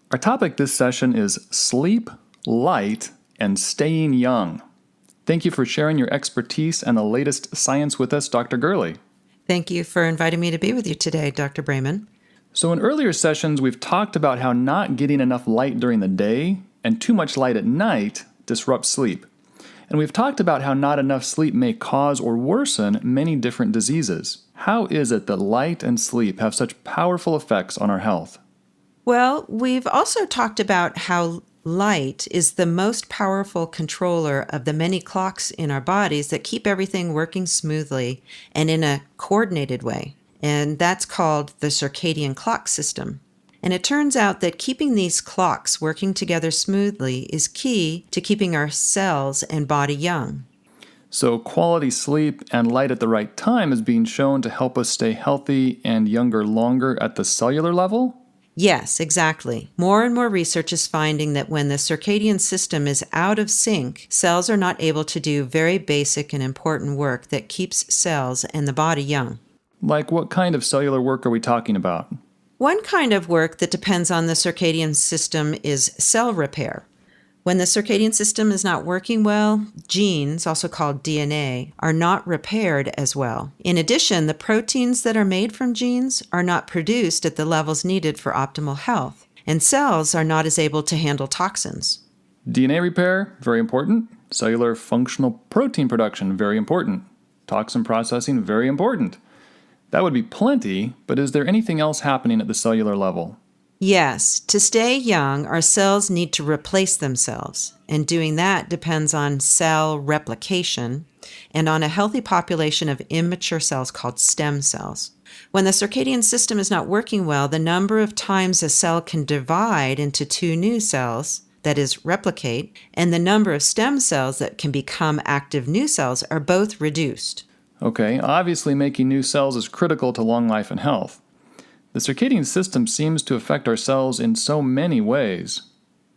Our topic this session is sleep, light, and staying young. Thank you for sharing your expertise and the latest science with us, Dr. Gurley. Thank you for inviting me to be with you today, Dr. Brayman. So in earlier sessions, we've talked about how not getting enough light during the day and too much light at night disrupts sleep. And we've talked about how not enough sleep may cause or worsen many different diseases. How is it that light and sleep have such powerful effects on our health? Well, we've also talked about how light is the most powerful controller of the many clocks in our bodies that keep everything working smoothly and in a coordinated way. And that's called the circadian clock system. And it turns out that keeping these clocks working together smoothly is key to keeping our cells and body young. So quality sleep and light at the right time is being shown to help us stay healthy and younger longer at the cellular level? Yes, exactly. More and more research is finding that when the circadian system is out of sync, cells are not able to do very basic and important work that keeps cells and the body young. Like what kind of cellular work are we talking about? One kind of work that depends on the circadian system is cell repair. When the circadian system is not working well, genes, also called DNA, are not repaired as well. In addition, the proteins that are made from genes are not produced at the levels needed for optimal health, and cells are not as able to handle toxins. DNA repair, very important. Cellular functional protein production, very important. Toxin processing, very important. That would be plenty, but is there anything else happening at the cellular level? Yes, to stay young, our cells need to replace themselves, and doing that depends on cell replication and on a healthy population of immature cells called stem cells. When the circadian system is not working well, the number of times a cell can divide into two new cells, that is, replicate, and the number of stem cells that can become active new cells are both reduced. Okay, obviously making new cells is critical to long life and health. The circadian system seems to affect our cells in so many ways.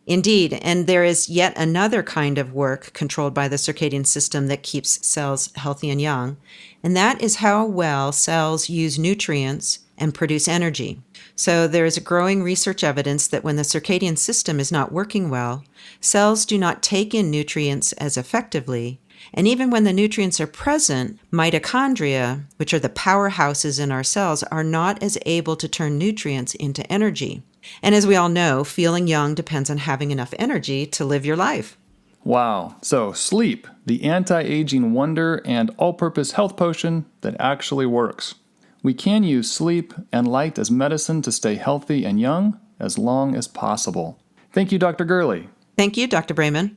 Indeed, and there is yet another kind of work controlled by the circadian system that keeps cells healthy and young, and that is how well cells use nutrients and produce energy. So there is growing research evidence that when the circadian system is not working well, cells do not take in nutrients as effectively. And even when the nutrients are present, mitochondria, which are the powerhouses in our cells, are not as able to turn nutrients into energy. And as we all know, feeling young depends on having enough energy to live your life. Wow. So sleep, the anti-aging wonder and all-purpose health potion that actually works. We can use sleep and light as medicine to stay healthy and young as long as possible. Thank you, Dr. Gurley. Thank you, Dr. Brayman.